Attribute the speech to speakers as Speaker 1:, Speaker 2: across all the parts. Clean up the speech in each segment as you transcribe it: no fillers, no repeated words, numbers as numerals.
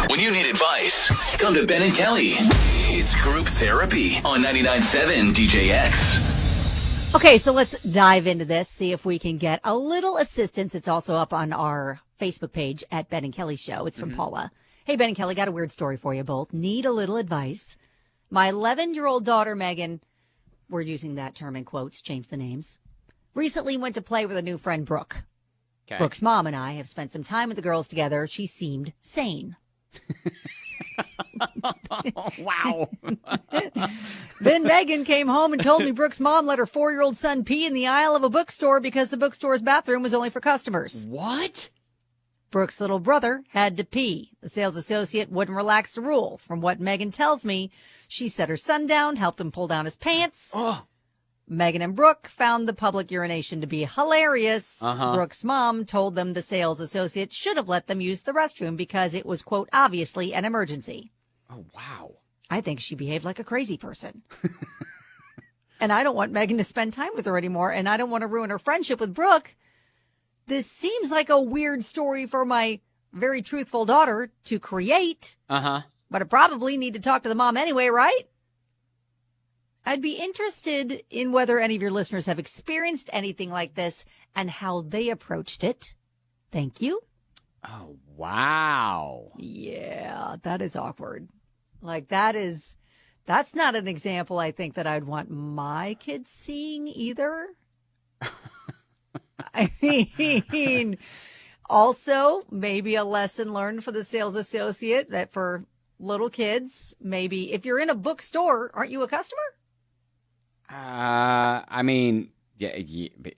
Speaker 1: When you need advice, come to Ben and Kelly. It's group therapy on 99.7 DJX.
Speaker 2: Okay, so let's dive into this, see if we can get a little assistance. It's also up on our Facebook page at Ben and Kelly Show. It's from Paula. Hey, Ben and Kelly, got a weird story for you both. Need a little advice. My 11-year-old daughter, Megan, we're using that term in quotes, change the names, recently went to play with a new friend, Brooke. Okay. Brooke's mom and I have spent some time with the girls together. She seemed sane.
Speaker 3: Wow.
Speaker 2: Then Megan came home and told me Brooke's mom let her 4-year-old son pee in the aisle of a bookstore because the bookstore's bathroom was only for customers.
Speaker 3: What?
Speaker 2: Brooke's little brother had to pee. The sales associate wouldn't relax the rule. From what Megan tells me, she set her son down, helped him pull down his pants.
Speaker 3: Oh.
Speaker 2: Megan and Brooke found the public urination to be hilarious. Brooke's mom told them the sales associate should have let them use the restroom because it was, quote, obviously an emergency.
Speaker 3: Oh, wow.
Speaker 2: I think she behaved like a crazy person. And I don't want Megan to spend time with her anymore, and I don't want to ruin her friendship with Brooke. This seems like a weird story for my very truthful daughter to create. But I probably need to talk to the mom anyway, right? I'd be interested in whether any of your listeners have experienced anything like this and how they approached it. Thank you.
Speaker 3: Oh, wow.
Speaker 2: Yeah, that is awkward. Like, that's not an example I think that I'd want my kids seeing either. I mean, also, maybe a lesson learned for the sales associate that for little kids, maybe if you're in a bookstore, aren't you a customer?
Speaker 3: I mean, yeah,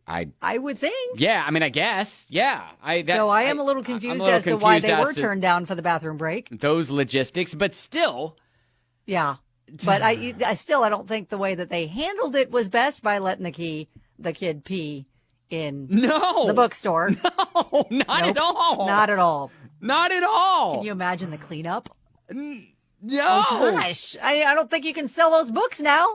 Speaker 2: I would think.
Speaker 3: Yeah, I mean, I guess. Yeah. I
Speaker 2: am a little confused as to why they were turned down for the bathroom break.
Speaker 3: Those logistics, but still.
Speaker 2: Yeah. But I don't think the way that they handled it was best by letting the kid pee in the bookstore.
Speaker 3: No, not at all.
Speaker 2: Not at all.
Speaker 3: Not at all.
Speaker 2: Can you imagine the cleanup?
Speaker 3: No.
Speaker 2: Oh, gosh. I don't think you can sell those books now.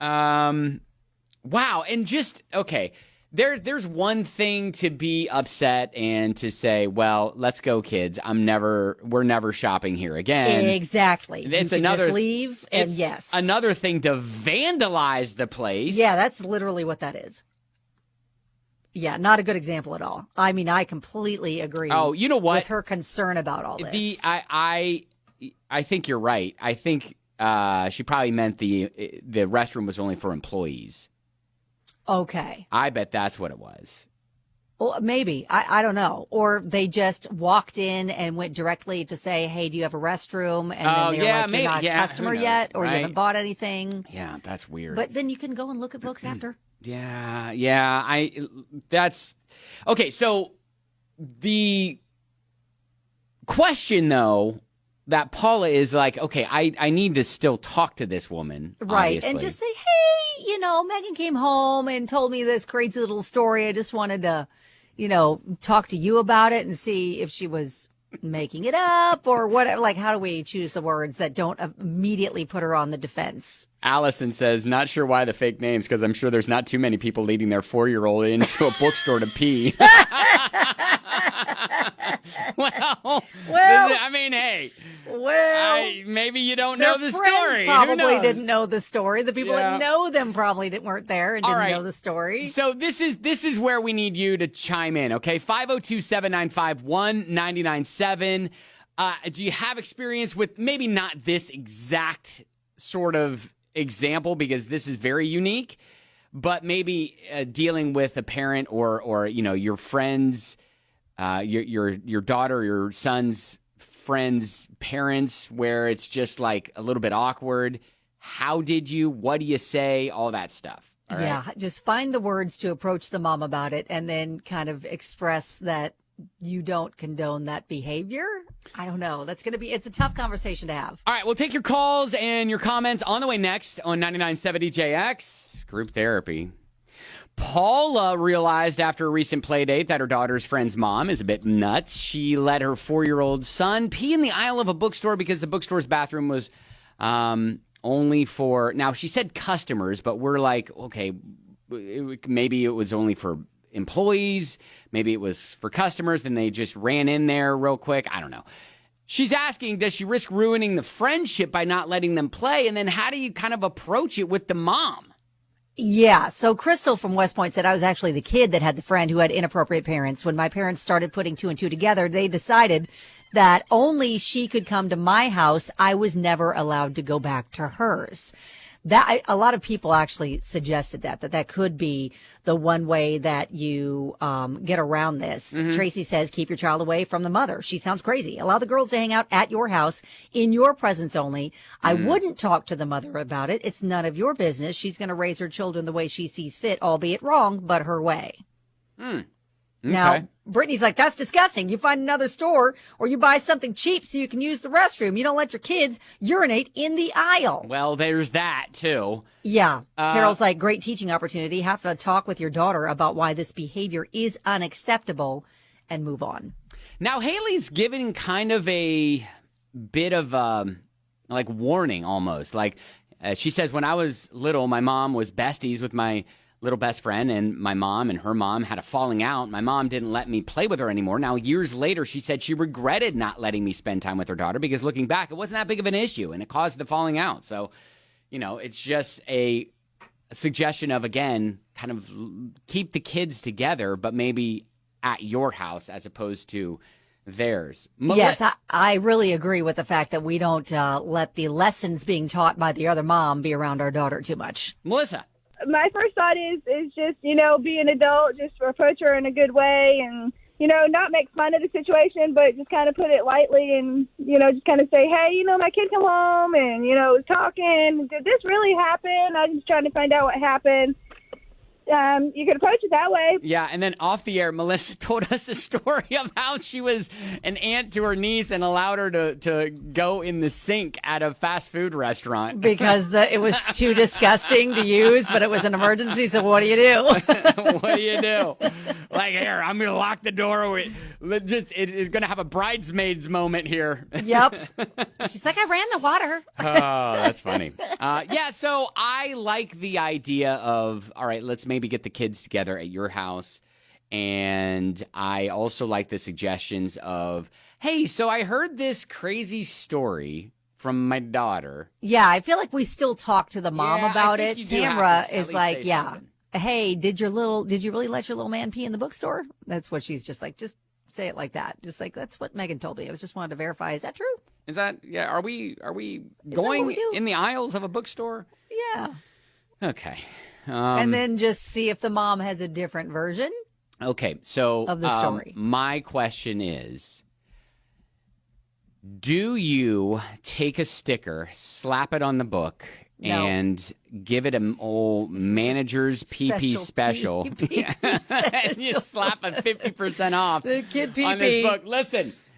Speaker 3: Wow. And just, okay, there's one thing to be upset and to say, well, let's go, kids. We're never shopping here again.
Speaker 2: Exactly.
Speaker 3: It's
Speaker 2: just leave. And yes.
Speaker 3: Another thing to vandalize the place.
Speaker 2: Yeah, that's literally what that is. Yeah, not a good example at all. I mean, I completely agree.
Speaker 3: Oh, you know what?
Speaker 2: With her concern about all this.
Speaker 3: I think you're right. I think she probably meant the restroom was only for employees.
Speaker 2: Okay.
Speaker 3: I bet that's what it was.
Speaker 2: Well, maybe. I don't know. Or they just walked in and went directly to say, hey, do you have a restroom? And then they were like, you're not a customer yet, or you haven't bought anything.
Speaker 3: Yeah, that's weird.
Speaker 2: But then you can go and look at books after.
Speaker 3: Yeah. That's okay. So the question, though, that Paula is like, okay, I need to still talk to this woman.
Speaker 2: Right.
Speaker 3: Obviously.
Speaker 2: And just say, hey, Megan came home and told me this crazy little story. I just wanted to, talk to you about it and see if she was making it up or whatever. Like, how do we choose the words that don't immediately put her on the defense?
Speaker 3: Allison says, not sure why the fake names, because I'm sure there's not too many people leading their 4-year-old into a bookstore to pee. Well, I mean, hey.
Speaker 2: Well,
Speaker 3: maybe you don't know the story.
Speaker 2: Probably didn't know the story. The people that know them probably weren't there and didn't know the story.
Speaker 3: So this is where we need you to chime in, okay? 502-795-1997. Do you have experience with maybe not this exact sort of example, because this is very unique, but maybe dealing with a parent or your friends, your daughter, your son's friends' parents, where it's just like a little bit awkward. How did you? What do you say? All that stuff. All right?
Speaker 2: Yeah, just find the words to approach the mom about it, and then kind of express that you don't condone that behavior. I don't know. It's a tough conversation to have.
Speaker 3: All right, we'll take your calls and your comments on the way next on 99.7 DJX Group Therapy. Paula realized after a recent play date that her daughter's friend's mom is a bit nuts. She let her 4-year-old son pee in the aisle of a bookstore because the bookstore's bathroom was only for, now she said customers, but we're like, okay, maybe it was only for employees, maybe it was for customers, then they just ran in there real quick. I don't know. She's asking, does she risk ruining the friendship by not letting them play? And then how do you kind of approach it with the mom?
Speaker 2: Yeah. So Crystal from West Point said I was actually the kid that had the friend who had inappropriate parents. When my parents started putting two and two together, they decided that only she could come to my house. I was never allowed to go back to hers. A lot of people actually suggested that could be the one way that you get around this. Tracy says, keep your child away from the mother. She sounds crazy. Allow the girls to hang out at your house in your presence only. I wouldn't talk to the mother about it. It's none of your business. She's going to raise her children the way she sees fit, albeit wrong, but her way. Now, Brittany's like, that's disgusting. You find another store or you buy something cheap so you can use the restroom. You don't let your kids urinate in the aisle.
Speaker 3: Well, there's that, too.
Speaker 2: Yeah. Carol's like, great teaching opportunity. Have a talk with your daughter about why this behavior is unacceptable and move on.
Speaker 3: Now, Haley's giving kind of a bit of warning almost. Like she says, when I was little, my mom was besties with my little best friend, and my mom and her mom had a falling out. My mom didn't let me play with her anymore. Now, years later, she said she regretted not letting me spend time with her daughter because looking back, it wasn't that big of an issue, and it caused the falling out. So, it's just a suggestion of, again, kind of keep the kids together, but maybe at your house as opposed to theirs.
Speaker 2: Yes, I really agree with the fact that we don't let the lessons being taught by the other mom be around our daughter too much.
Speaker 3: Melissa.
Speaker 4: My first thought is just, be an adult, just approach her in a good way and, not make fun of the situation, but just kind of put it lightly and, just kind of say, hey, my kid come home and, was talking. Did this really happen? I'm just trying to find out what happened. You could approach it that way.
Speaker 3: Yeah, and then off the air, Melissa told us a story of how she was an aunt to her niece and allowed her to go in the sink at a fast food restaurant.
Speaker 2: Because it was too disgusting to use, but it was an emergency, so what do you do?
Speaker 3: What do you do? Like, here, I'm going to lock the door. It is going to have a bridesmaids moment here.
Speaker 2: Yep. She's like, I ran the water.
Speaker 3: Oh, that's funny. So I like the idea of, all right, let's maybe get the kids together at your house. And I also like the suggestions of, hey, so I heard this crazy story from my daughter.
Speaker 2: Yeah, I feel like we still talk to the mom about it.
Speaker 3: Tamra
Speaker 2: is like, hey, did you really let your little man pee in the bookstore? That's what she's just like, just say it like that. Just like, that's what Megan told me. I was just wanted to verify. Is that true?
Speaker 3: Is that, are we going in the aisles of a bookstore?
Speaker 2: Yeah.
Speaker 3: Okay.
Speaker 2: And then just see if the mom has a different version.
Speaker 3: Okay, so
Speaker 2: of the story.
Speaker 3: My question is, do you take a sticker, slap it on the book, and give it an old manager's PP special? And you slap a 50% off
Speaker 2: the kid PP
Speaker 3: on this book.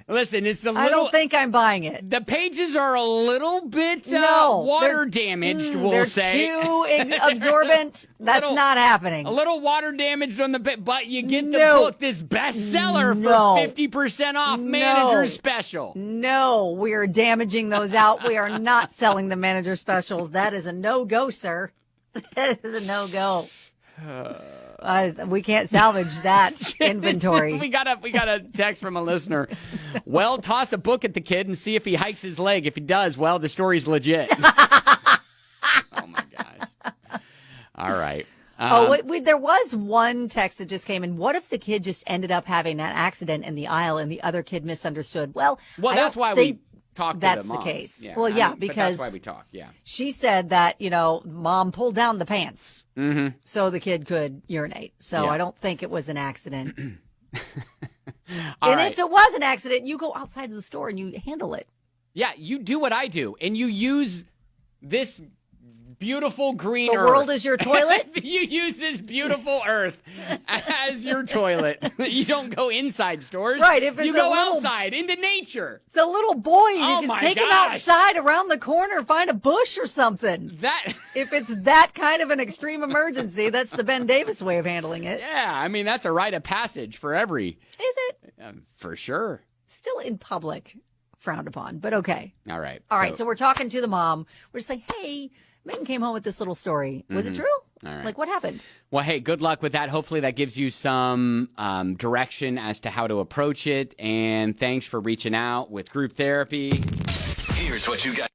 Speaker 3: Listen, it's a little...
Speaker 2: I don't think I'm buying it.
Speaker 3: The pages are a little bit water damaged, we'll say.
Speaker 2: They're too absorbent. That's not happening.
Speaker 3: A little water damaged on the bit, but you get the book, this bestseller for 50% off, manager's special.
Speaker 2: No, we are damaging those out. We are not selling the manager specials. That is a no-go, sir. That is a no-go. We can't salvage that inventory.
Speaker 3: we got a text from a listener. Well, toss a book at the kid and see if he hikes his leg. If he does, well, the story's legit. Oh my gosh! All right.
Speaker 2: There was one text that just came in. What if the kid just ended up having an accident in the aisle and the other kid misunderstood? Well,
Speaker 3: that's why we talk to
Speaker 2: that's
Speaker 3: the mom.
Speaker 2: The case.
Speaker 3: Yeah,
Speaker 2: well, because
Speaker 3: that's why we talk. Yeah.
Speaker 2: She said that mom pulled down the pants so the kid could urinate. So I don't think it was an accident. If it was an accident, you go outside of the store and you handle it.
Speaker 3: Yeah, you do what I do, and you use this beautiful green earth.
Speaker 2: The world is your toilet?
Speaker 3: You use this beautiful earth as your toilet. You don't go inside stores.
Speaker 2: Right. If it's
Speaker 3: you go outside into nature.
Speaker 2: It's a little boy. You can take him outside around the corner, find a bush or something. If it's that kind of an extreme emergency, that's the Ben Davis way of handling it.
Speaker 3: Yeah. I mean, that's a rite of passage for every.
Speaker 2: Is it?
Speaker 3: For sure.
Speaker 2: Still in public, frowned upon, but okay.
Speaker 3: All right.
Speaker 2: All right. So we're talking to the mom. We're just like, hey, Megan came home with this little story. Was it true?
Speaker 3: All right.
Speaker 2: Like, what happened?
Speaker 3: Well, hey, good luck with that. Hopefully that gives you some direction as to how to approach it. And thanks for reaching out with group therapy.
Speaker 1: Here's what you got.